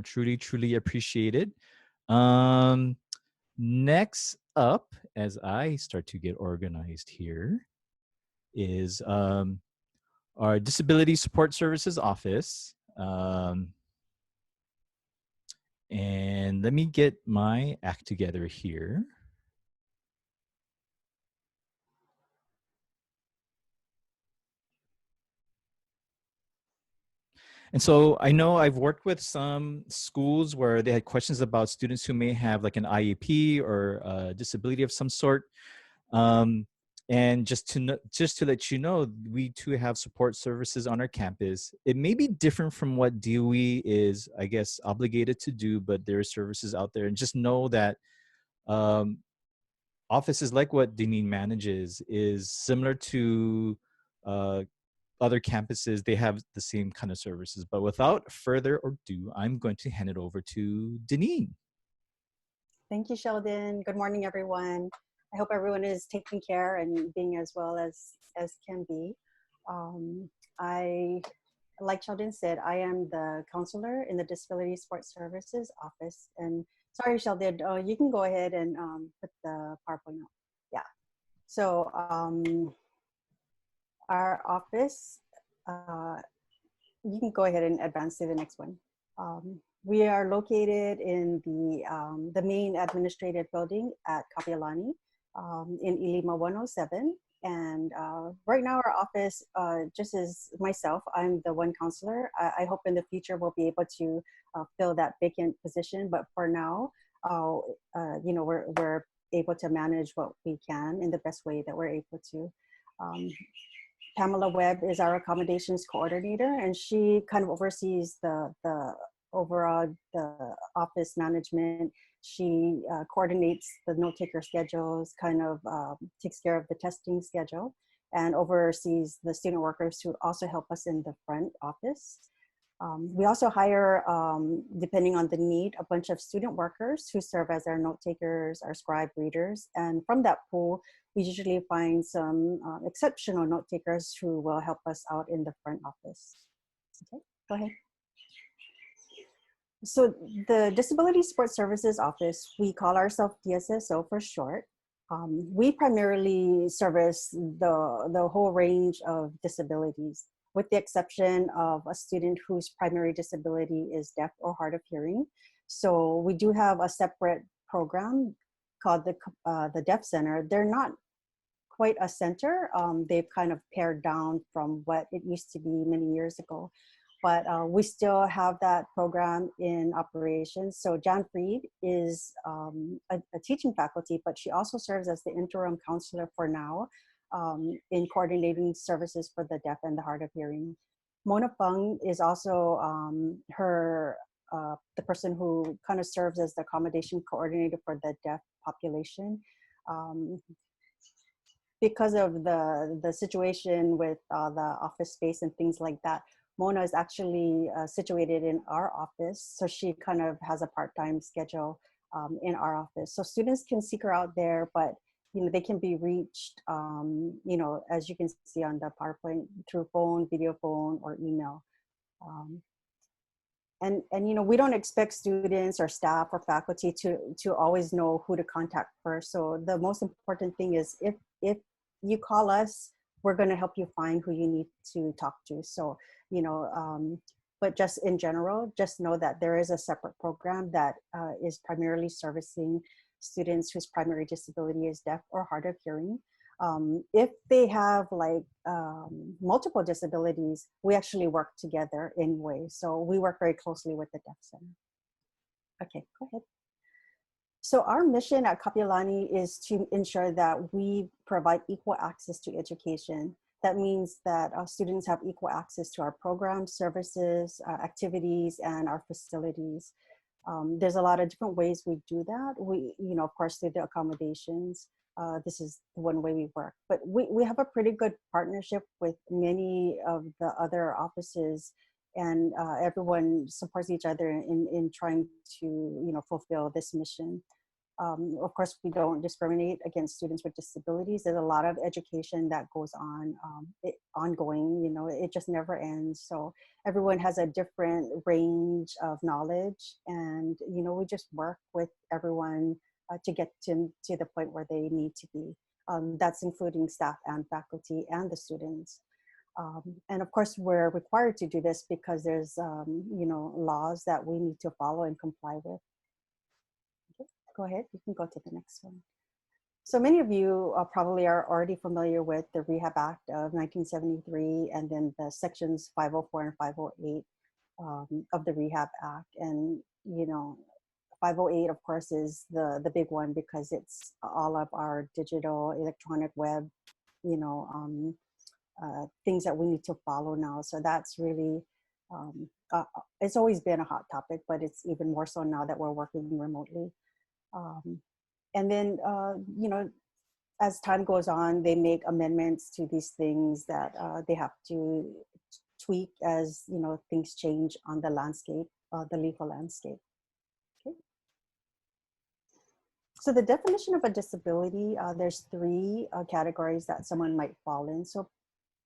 Truly, truly appreciate it. Um, Next up, as I start to get organized here, is our Disability Support Services Office. And let me get my act together here. And so I know I've worked with some schools where they had questions about students who may have like an IEP or a disability of some sort. And just to let you know, we too have support services on our campus. It may be different from what DOE is, I guess, obligated to do, but there are services out there. And just know that um, offices like what Deneen manages is similar to other campuses. They have the same kind of services. But without further ado, I'm going to hand it over to Deneen. Thank you, Sheldon. Good morning, everyone. I hope everyone is taking care and being as well as can be. Like Sheldon said, I am the counselor in the Disability Support Services office. And sorry, Sheldon, you can go ahead and put the PowerPoint up. Yeah. So our office, you can go ahead and advance to the next one. We are located in the main administrative building at Kapi olani in Ilima 107. And right now our office, just as myself, I'm the one counselor. I hope in the future we'll be able to fill that vacant position. But for now, we're able to manage what we can in the best way that we're able to. Pamela Webb is our accommodations coordinator, and she kind of oversees the overall the office management. She coordinates the note taker schedules, kind of takes care of the testing schedule, and oversees the student workers who also help us in the front office. We also hire, depending on the need, a bunch of student workers who serve as our note takers, our scribe readers. And from that pool, we usually find some exceptional note takers who will help us out in the front office. Okay, go ahead. So the Disability Support Services Office, we call ourselves DSSO for short. We primarily service the whole range of disabilities, with the exception of a student whose primary disability is deaf or hard of hearing. So we do have a separate program called the Deaf Center. They're not quite a center. They've kind of pared down from what it used to be many years ago. But we still have that program in operation. So Jan Fried is a teaching faculty, but she also serves as the interim counselor for now in coordinating services for the deaf and the hard of hearing. Mona Fung is also the person who kind of serves as the accommodation coordinator for the deaf population. Because of the situation with the office space and things like that, Mona is actually situated in our office. So she kind of has a part-time schedule in our office. So students can seek her out there, but they can be reached, as you can see on the PowerPoint, through phone, video phone, or email. And we don't expect students or staff or faculty to always know who to contact first. So the most important thing is if you call us, we're going to help you find who you need to talk to. So, but just in general, just know that there is a separate program that is primarily servicing students whose primary disability is deaf or hard of hearing. If they have multiple disabilities, we actually work together anyway. So we work very closely with the Deaf Center. Okay, go ahead. So our mission at Kapi olani is to ensure that we provide equal access to education. That means that students have equal access to our programs, services, activities, and our facilities. There's a lot of different ways we do that. We, of course, through the accommodations. This is one way we work. But we have a pretty good partnership with many of the other offices, and everyone supports each other in trying to fulfill this mission. Of course, we don't discriminate against students with disabilities. There's a lot of education that goes on, ongoing, you know, it just never ends. So everyone has a different range of knowledge, and, you know, we just work with everyone to get to the point where they need to be. That's including staff and faculty and the students. And of course, we're required to do this because there's, you know, laws that we need to follow and comply with. Okay, go ahead, you can go to the next one. So many of you probably are already familiar with the Rehab Act of 1973, and then the sections 504 and 508 of the Rehab Act. And, you know, 508, of course, is the big one because it's all of our digital, electronic web, you know, things that we need to follow now. So that's really, it's always been a hot topic, but it's even more so now that we're working remotely. And then, you know, as time goes on, they make amendments to these things that they have to tweak as, you know, things change on the landscape, the legal landscape. Okay. So the definition of a disability, there's three categories that someone might fall in. So,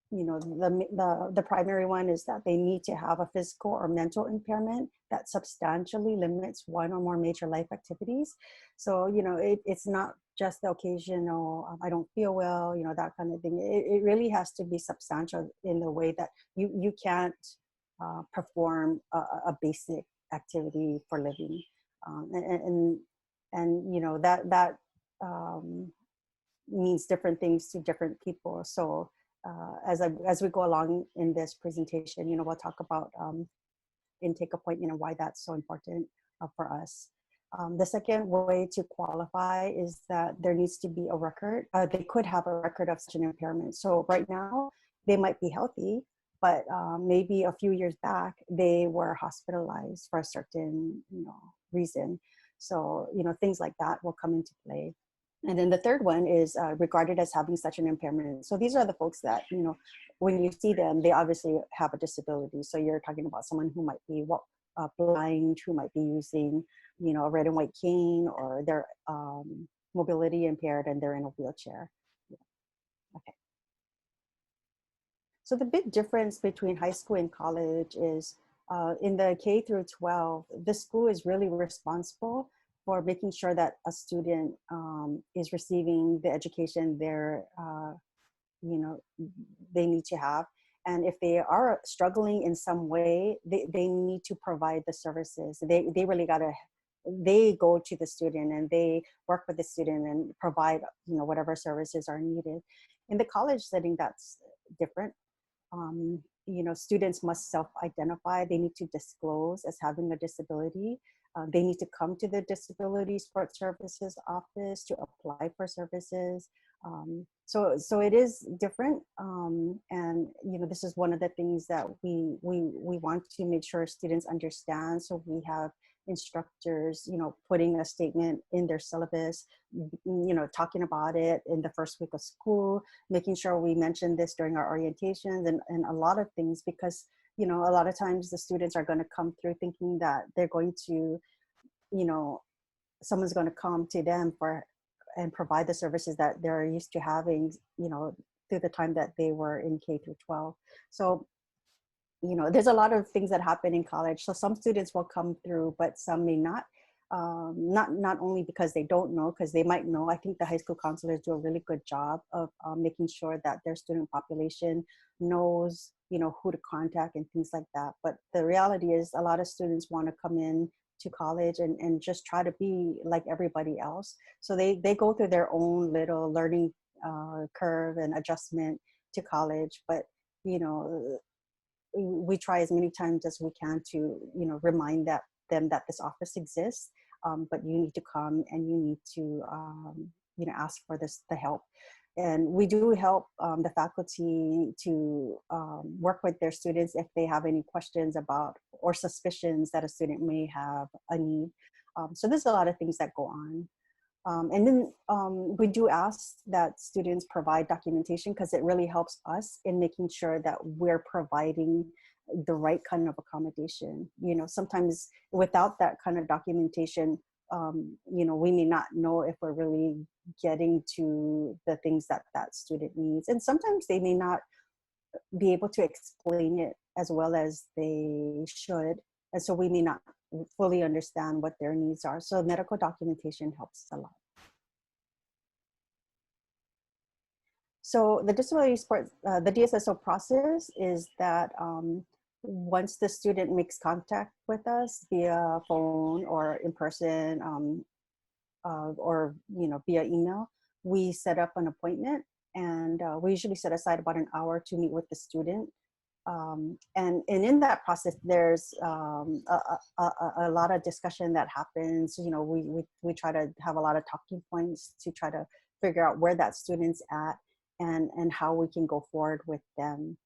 you know, the primary one is that they need to have a physical or mental impairment that substantially limits one or more major life activities. So, you know, it's not just the occasional, I don't feel well, you know, that kind of thing. It really has to be substantial in the way that you can't perform a basic activity for living. And you know, that means different things to different people. So as we go along in this presentation, you know, we'll talk about intake appointment and why that's so important for us. The second way to qualify is that there needs to be a record. They could have a record of such an impairment. So right now they might be healthy, but maybe a few years back they were hospitalized for a certain, you know, reason. So, you know, things like that will come into play. And then the third one is regarded as having such an impairment. So these are the folks that, you know, when you see them, they obviously have a disability. So you're talking about someone who might be blind, who might be using, you know, a red and white cane, or they're mobility impaired and they're in a wheelchair. Okay. So the big difference between high school and college is in the K through 12, the school is really responsible for making sure that a student is receiving the education they're, you know, they need to have. And if they are struggling in some way, they need to provide the services. They really gotta, they go to the student and they work with the student and provide, you know, whatever services are needed. In the college setting, that's different. You know, students must self-identify. They need to disclose as having a disability. They need to come to the Disability Support Services office to apply for services. So it is different. And, you know, this is one of the things that we want to make sure students understand. So we have instructors, you know, putting a statement in their syllabus, you know, talking about it in the first week of school, making sure we mention this during our orientations and a lot of things, because, you know, a lot of times the students are going to come through thinking that they're going to, you know, someone's going to come to them for and provide the services that they're used to having, you know, through the time that they were in K through 12. So, you know, there's a lot of things that happen in college. So some students will come through, but some may not. Not only because they don't know, because they might know. I think the high school counselors do a really good job of making sure that their student population knows, you know, who to contact and things like that. But the reality is a lot of students want to come in to college and just try to be like everybody else. So they go through their own little learning curve and adjustment to college. But, you know, we try as many times as we can to, you know, remind them that this office exists, but you need to come and you need to, you know, ask for the help. And we do help the faculty to work with their students if they have any questions about or suspicions that a student may have a need. So there's a lot of things that go on. And then we do ask that students provide documentation, because it really helps us in making sure that we're providing the right kind of accommodation. You know, sometimes without that kind of documentation, you know, we may not know if we're really getting to the things that that student needs. And sometimes they may not be able to explain it as well as they should. And so we may not fully understand what their needs are. So medical documentation helps a lot. So the disability support, the DSSO process is that once the student makes contact with us via phone or in person, or you know, via email, we set up an appointment, and we usually set aside about an hour to meet with the student. And in that process, there's a lot of discussion that happens. You know, we try to have a lot of talking points to try to figure out where that student's at, and how we can go forward with them.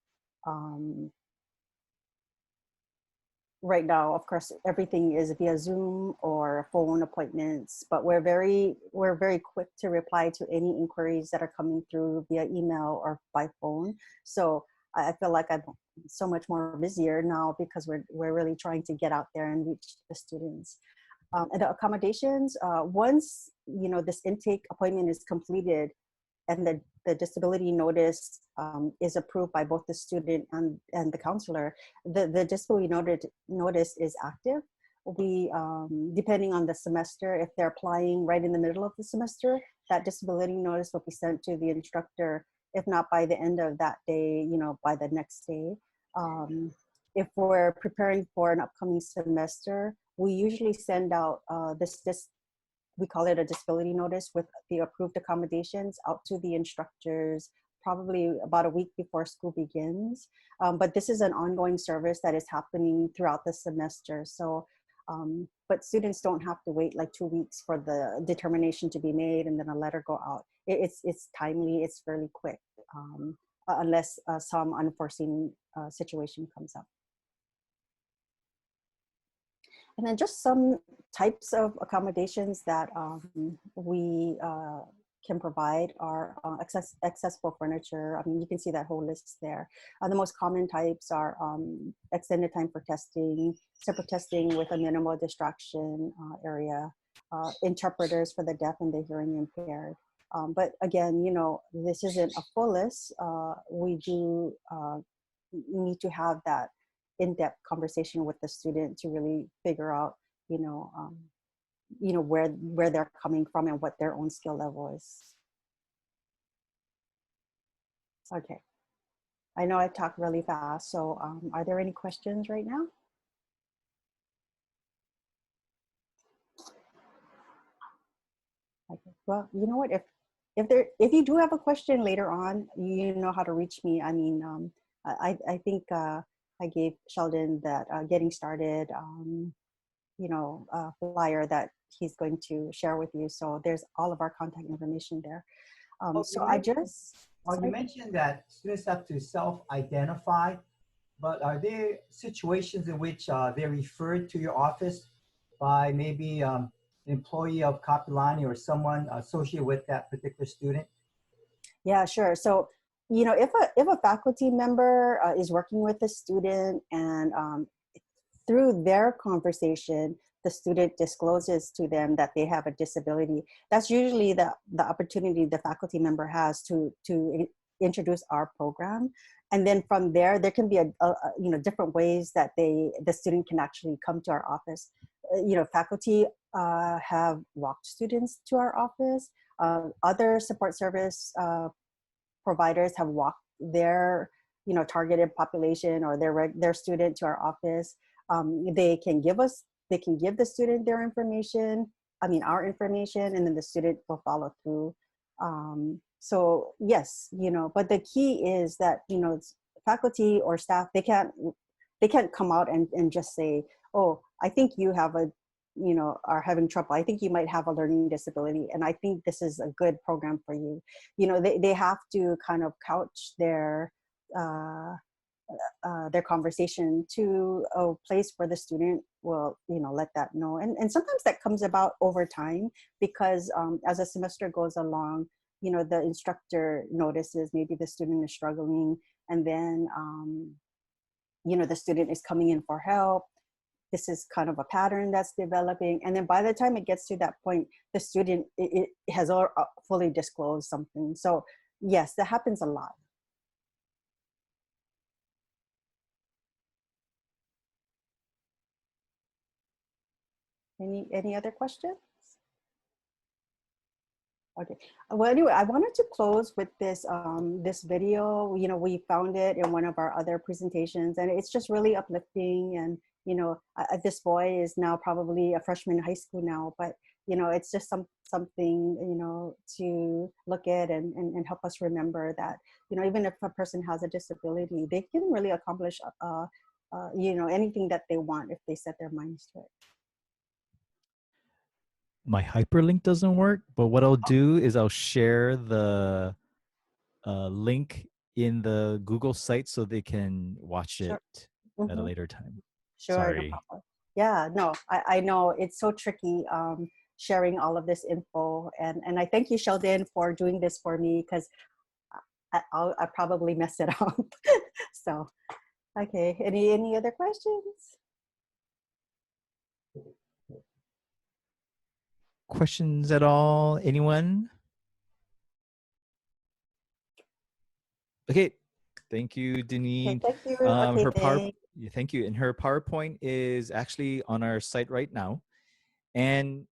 Right now, of course, everything is via Zoom or phone appointments, but we're very quick to reply to any inquiries that are coming through via email or by phone. So I feel like I'm so much more busier now because we're really trying to get out there and reach the students. And the accommodations, once you know this intake appointment is completed, and the disability notice is approved by both the student and the counselor, the disability notice is active. We, depending on the semester, if they're applying right in the middle of the semester, that disability notice will be sent to the instructor, if not by the end of that day, you know, by the next day. If we're preparing for an upcoming semester, we usually send out this we call it a disability notice with the approved accommodations out to the instructors probably about a week before school begins. But this is an ongoing service that is happening throughout the semester. So, but students don't have to wait like 2 weeks for the determination to be made and then a letter go out. It's timely, it's fairly quick, unless some unforeseen situation comes up. And then just some types of accommodations that we can provide are accessible furniture. I mean, you can see that whole list there. The most common types are extended time for testing, separate testing with a minimal distraction area, interpreters for the deaf and the hearing impaired. But again, you know, this isn't a full list. We do need to have that in-depth conversation with the student to really figure out, you know, where they're coming from and what their own skill level is. Okay, I know I talk really fast, so are there any questions right now? Okay. Well, you know what, if you do have a question later on, you know how to reach me. I mean, I think I gave Sheldon that getting started, you know, flyer that he's going to share with you. So there's all of our contact information there. So I just. You mentioned that students have to self-identify, but are there situations in which they're referred to your office by maybe an employee of Kapi olani or someone associated with that particular student? Yeah, sure. So, you know, if a faculty member is working with a student and through their conversation, the student discloses to them that they have a disability, that's usually the opportunity the faculty member has to introduce our program. And then from there can be a you know, different ways that the student can actually come to our office. You know, faculty have walked students to our office. Other support service providers have walked their, you know, targeted population or their student to our office. They can give the student their information, I mean, our information, and then the student will follow through. So yes, you know, but the key is that, you know, faculty or staff, they can't come out and just say, oh, I think you have you know, are having trouble. I think you might have a learning disability, and I think this is a good program for you. You know, they have to kind of couch their conversation to a place where the student will, you know, let that know. And sometimes that comes about over time because as a semester goes along, you know, the instructor notices maybe the student is struggling, and then, you know, the student is coming in for help. this is kind of a pattern that's developing. And then by the time it gets to that point, the student it has fully disclosed something. So yes, that happens a lot. Any other questions? Okay. Well, anyway, I wanted to close with this this video. You know, we found it in one of our other presentations, and it's just really uplifting. And you know, this boy is now probably a freshman in high school now, but you know, it's just something you know to look at and help us remember that you know even if a person has a disability, they can really accomplish you know anything that they want if they set their minds to it. My hyperlink doesn't work, but what I'll do is I'll share the link in the Google site so they can watch Sure. it at a later time. Sure, no Sorry. problem. Yeah, no, I know it's so tricky sharing all of this info, and I thank you, Sheldon, for doing this for me because I'll probably mess it up. So, okay, any other questions? Questions at all? Anyone? Okay. Thank you, Okay, Deneen. thank you. Okay, thanks. Thank you. And her PowerPoint is actually on our site right now. And